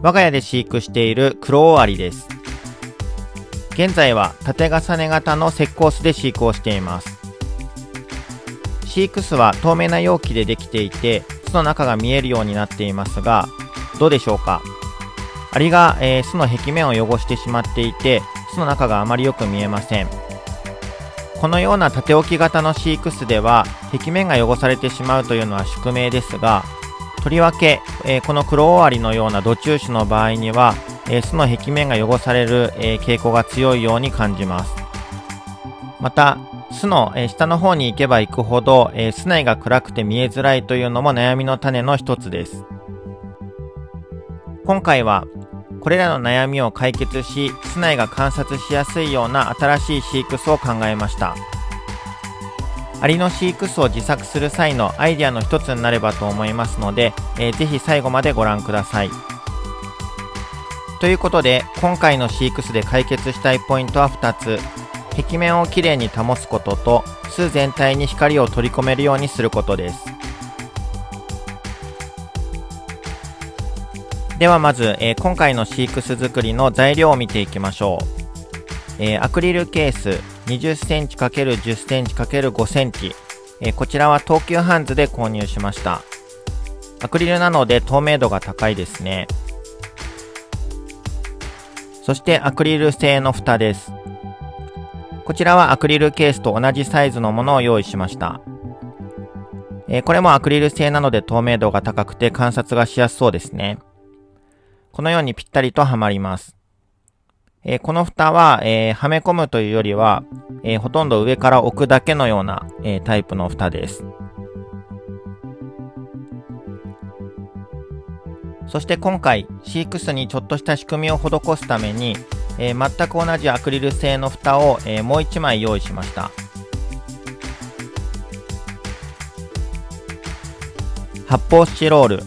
我が家で飼育している黒尾アリです。現在は縦重ね型の石膏巣で飼育をしています。飼育巣は透明な容器でできていて、巣の中が見えるようになっていますが、どうでしょうか。アリが、巣の壁面を汚してしまっていて、巣の中があまりよく見えません。このような縦置き型の飼育巣では壁面が汚されてしまうというのは宿命ですが、とりわけ、この黒尾アリのような土中種の場合には、巣の壁面が汚される、傾向が強いように感じます。また巣の、下の方に行けば行くほど、巣内が暗くて見えづらいというのも悩みの種の一つです。今回はこれらの悩みを解決し、巣内が観察しやすいような新しい飼育巣を考えました。アリの飼育巣を自作する際のアイデアの一つになればと思いますので、ぜひ最後までご覧ください。ということで、今回の飼育巣で解決したいポイントは2つ。壁面をきれいに保つことと、巣全体に光を取り込めるようにすることです。ではまず、今回の飼育巣作りの材料を見ていきましょう。アクリルケース 20cm×10cm×5cm、こちらは東急ハンズで購入しました。アクリルなので透明度が高いですね。そしてアクリル製の蓋です。こちらはアクリルケースと同じサイズのものを用意しました。これもアクリル製なので透明度が高くて観察がしやすそうですね。このようにぴったりとはまります。この蓋は、はめ込むというよりは、ほとんど上から置くだけのような、タイプの蓋です。そして今回飼育巣にちょっとした仕組みを施すために、全く同じアクリル製の蓋を、もう1枚用意しました。発泡スチロール、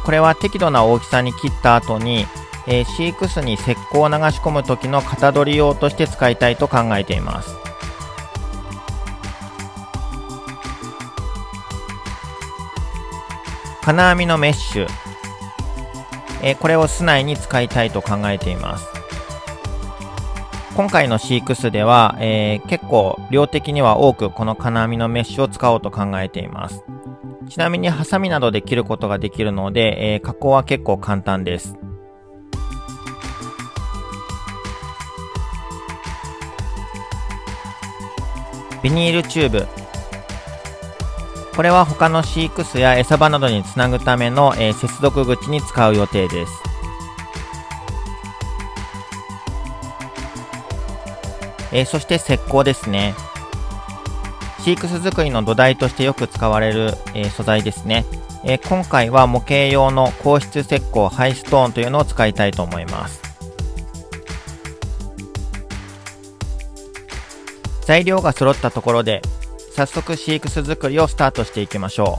これは適度な大きさに切った後に、飼育巣に石膏を流し込む時の型取り用として使いたいと考えています。金網のメッシュ、これを巣内に使いたいと考えています。今回の飼育巣では、結構量的には多くこの金網のメッシュを使おうと考えています。ちなみにハサミなどで切ることができるので、加工は結構簡単です。ビニールチューブ、これは他の飼育巣や餌場などにつなぐための、接続口に使う予定です。そして石膏ですね。飼育巣作りの土台としてよく使われる、素材ですね。今回は模型用の硬質石膏ハイストーンというのを使いたいと思います。材料が揃ったところで、早速飼育巣作りをスタートしていきましょ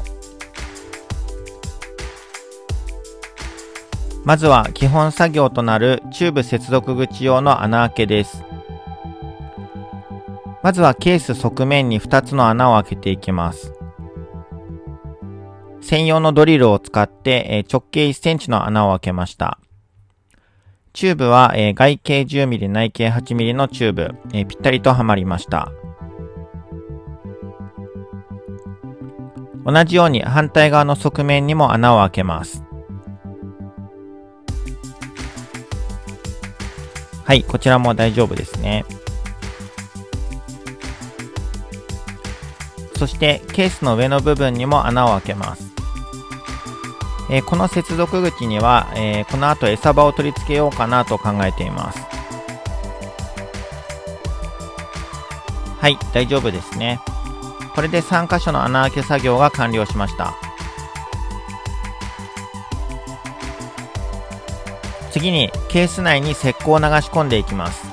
う。まずは基本作業となるチューブ接続口用の穴開けです。まずはケース側面に2つの穴を開けていきます。専用のドリルを使って直径1センチの穴を開けました。チューブは外径 10mm 内径 8mm のチューブ、ぴったりとはまりました。同じように反対側の側面にも穴を開けます。はい、こちらも大丈夫ですね。そしてケースの上の部分にも穴を開けます。この接続口には、この後餌場を取り付けようかなと考えています。はい、大丈夫ですね。これで3箇所の穴開け作業が完了しました。次にケース内に石膏を流し込んでいきます。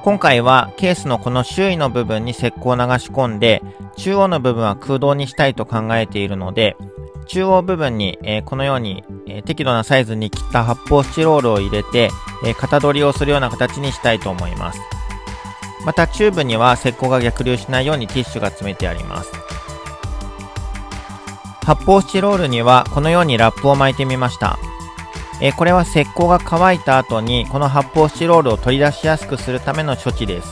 今回はケースのこの周囲の部分に石膏を流し込んで、中央の部分は空洞にしたいと考えているので、中央部分に、このように、適度なサイズに切った発泡スチロールを入れて、型取りをするような形にしたいと思います。またチューブには石膏が逆流しないようにティッシュが詰めてあります。発泡スチロールにはこのようにラップを巻いてみました。これは石膏が乾いた後にこの発泡スチロールを取り出しやすくするための処置です。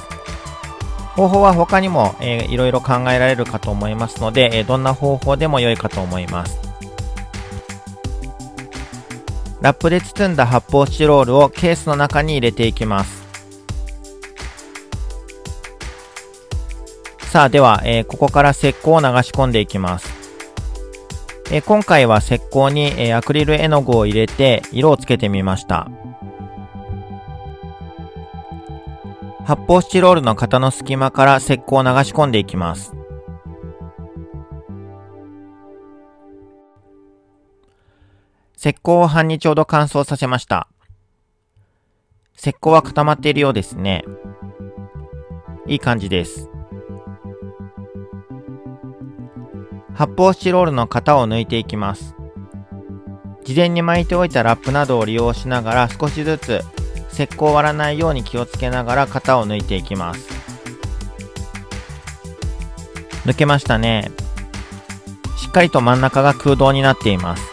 方法は他にも、いろいろ考えられるかと思いますので、どんな方法でも良いかと思います。ラップで包んだ発泡スチロールをケースの中に入れていきます。さあでは、ここから石膏を流し込んでいきます。今回は石膏に、アクリル絵の具を入れて色をつけてみました。発泡スチロールの型の隙間から石膏を流し込んでいきます。石膏を半日ほど乾燥させました。石膏は固まっているようですね。いい感じです。発泡スチロールの型を抜いていきます。事前に巻いておいたラップなどを利用しながら少しずつ石膏を割らないように気をつけながら型を抜いていきます。抜けましたね。しっかりと真ん中が空洞になっています。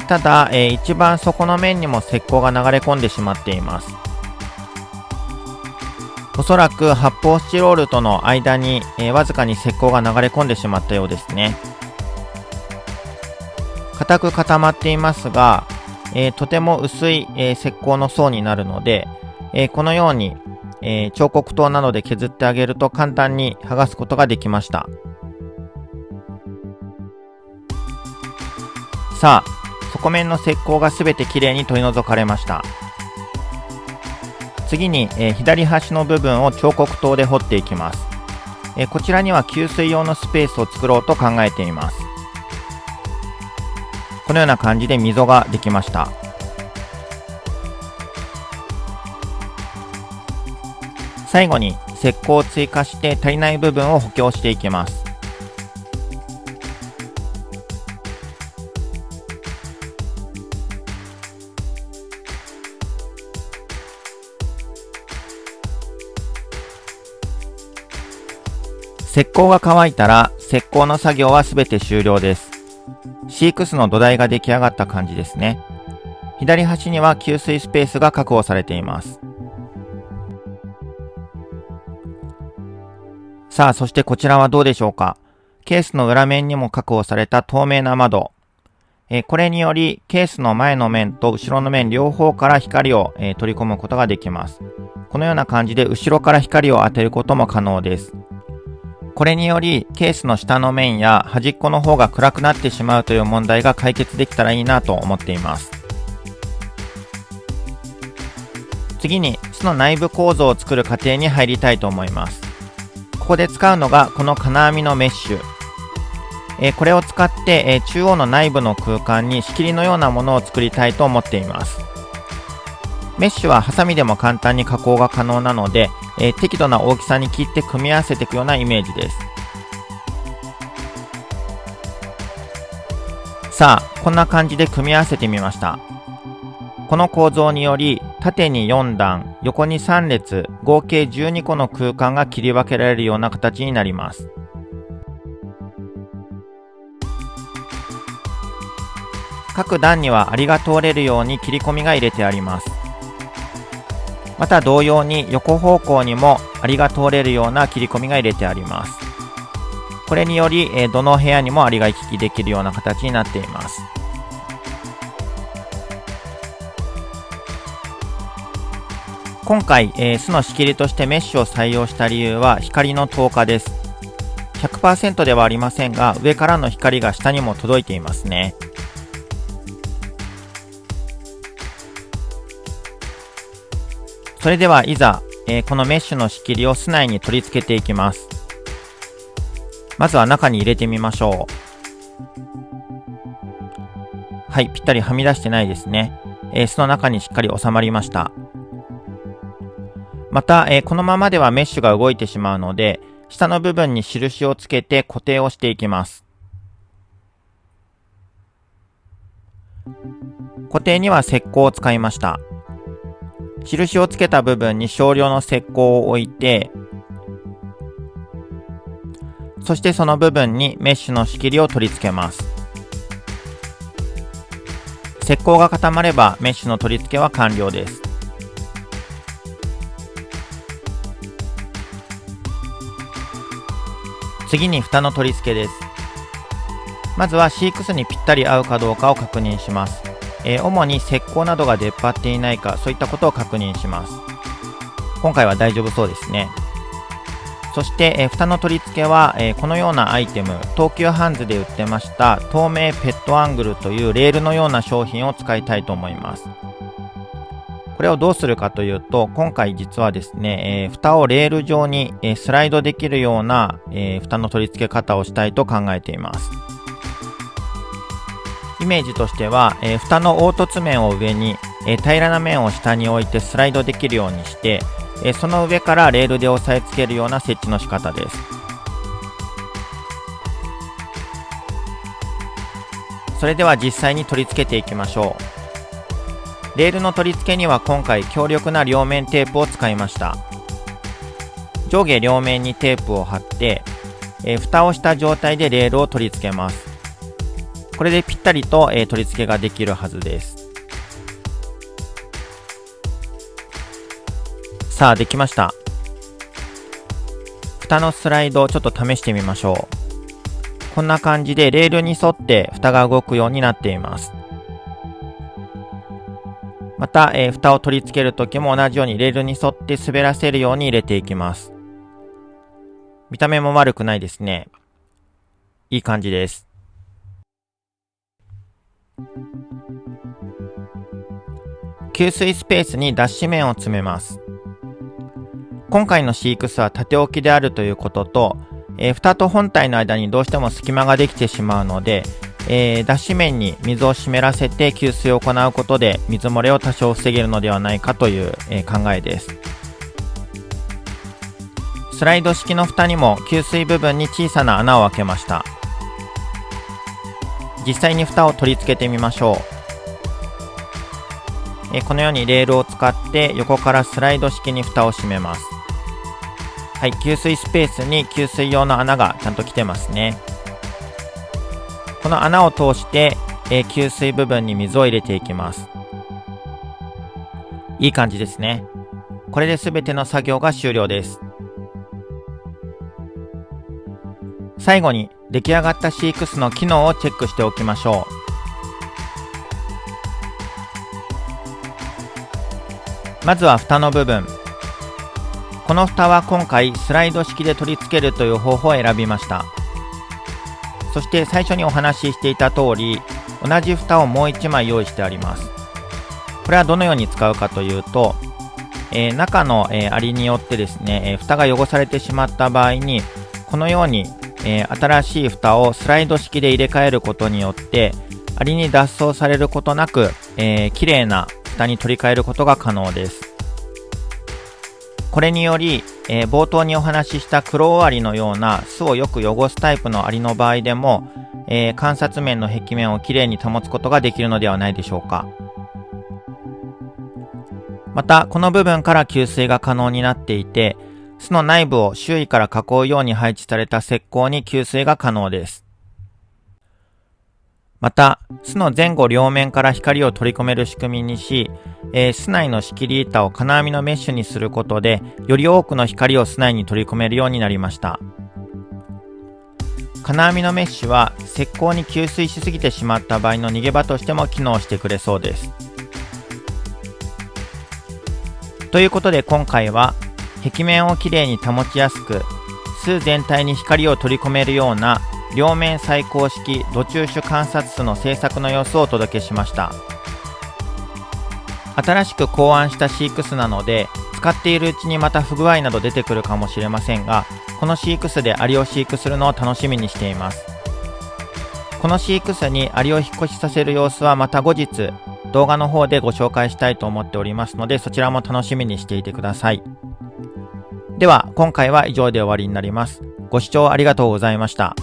ただ、一番底の面にも石膏が流れ込んでしまっています。おそらく発泡スチロールとの間に、わずかに石膏が流れ込んでしまったようですね。固く固まっていますが、とても薄い、石膏の層になるので、このように、彫刻刀などで削ってあげると簡単に剥がすことができました。さあ、底面の石膏がすべてきれいに取り除かれました。次に、左端の部分を彫刻刀で彫っていきます。こちらには給水用のスペースを作ろうと考えています。このような感じで溝ができました。最後に石膏を追加して足りない部分を補強していきます。石膏が乾いたら石膏の作業はすべて終了です。シークスの土台が出来上がった感じですね。左端には給水スペースが確保されています。さあ、そしてこちらはどうでしょうか。ケースの裏面にも確保された透明な窓。これによりケースの前の面と後ろの面両方から光を、取り込むことができます。このような感じで後ろから光を当てることも可能です。これによりケースの下の面や端っこの方が暗くなってしまうという問題が解決できたらいいなと思っています。次に巣の内部構造を作る過程に入りたいと思います。ここで使うのがこの金網のメッシュ。これを使って、中央の内部の空間に仕切りのようなものを作りたいと思っています。メッシュはハサミでも簡単に加工が可能なので、適度な大きさに切って組み合わせていくようなイメージです。さあ、こんな感じで組み合わせてみました。この構造により縦に4段、横に3列、合計12個の空間が切り分けられるような形になります。各段にはアリが通れるように切り込みが入れてあります。また同様に横方向にもアリが通れるような切り込みが入れてあります。これにより、どの部屋にもアリが行き来できるような形になっています。今回、巣の仕切りとしてメッシュを採用した理由は光の透過です。100% ではありませんが、上からの光が下にも届いていますね。それではいざ、このメッシュの仕切りを巣内に取り付けていきます。まずは中に入れてみましょう。はい、ぴったりはみ出してないですね。巣の中にしっかり収まりました。また、このままではメッシュが動いてしまうので、下の部分に印をつけて固定をしていきます。固定には石膏を使いました。印をつけた部分に少量の石膏を置いて、そしてその部分にメッシュの仕切りを取り付けます。石膏が固まればメッシュの取り付けは完了です。次に蓋の取り付けです。まずは C-X にぴったり合うかどうかを確認します。主に石膏などが出っ張っていないか、そういったことを確認します。今回は大丈夫そうですね。そして、蓋の取り付けは、このようなアイテム、東急ハンズで売ってました透明ペットアングルというレールのような商品を使いたいと思います。これをどうするかというと、今回実はですね、蓋をレール状に、スライドできるような、蓋の取り付け方をしたいと考えています。イメージとしては、蓋の凹凸面を上に、平らな面を下に置いてスライドできるようにして、その上からレールで押さえつけるような設置の仕方です。それでは実際に取り付けていきましょう。レールの取り付けには今回強力な両面テープを使いました。上下両面にテープを貼って、蓋をした状態でレールを取り付けます。これでぴったりと、取り付けができるはずです。さあ、できました。蓋のスライドをちょっと試してみましょう。こんな感じでレールに沿って蓋が動くようになっています。また、蓋を取り付けるときも同じようにレールに沿って滑らせるように入れていきます。見た目も悪くないですね。いい感じです。給水スペースに脱脂面を詰めます。今回の C-X は縦置きであるということと、蓋と本体の間にどうしても隙間ができてしまうので、脱脂面に水を湿らせて給水を行うことで水漏れを多少防げるのではないかという、考えです。スライド式の蓋にも給水部分に小さな穴を開けました。実際に蓋を取り付けてみましょう。このようにレールを使って横からスライド式に蓋を閉めます。はい、給水スペースに給水用の穴がちゃんと来てますね。この穴を通して、給水部分に水を入れていきます。いい感じですね。これで全ての作業が終了です。最後に出来上がった C-X の機能をチェックしておきましょう。まずは蓋の部分。この蓋は今回スライド式で取り付けるという方法を選びました。そして最初にお話ししていた通り、同じ蓋をもう1枚用意してあります。これはどのように使うかというと、中の、アリによってですね、蓋が汚されてしまった場合に、このように、新しい蓋をスライド式で入れ替えることによって、アリに脱走されることなく、綺麗な蓋に取り替えることが可能です。これにより、冒頭にお話しした黒尾アリのような巣をよく汚すタイプのアリの場合でも、観察面の壁面をきれいに保つことができるのではないでしょうか。また、この部分から給水が可能になっていて、巣の内部を周囲から囲うように配置された石膏に給水が可能です。また、巣の前後両面から光を取り込める仕組みにし、巣内の仕切り板を金網のメッシュにすることで、より多くの光を巣内に取り込めるようになりました。金網のメッシュは石膏に吸水しすぎてしまった場合の逃げ場としても機能してくれそうです。ということで今回は、壁面をきれいに保ちやすく、巣全体に光を取り込めるような両面採光式土中種観察巣の製作の様子をお届けしました。新しく考案した C-X なので、使っているうちにまた不具合など出てくるかもしれませんが、この C-X でアリを飼育するのを楽しみにしています。この C-X にアリを引っ越しさせる様子はまた後日、動画の方でご紹介したいと思っておりますので、そちらも楽しみにしていてください。では、今回は以上で終わりになります。ご視聴ありがとうございました。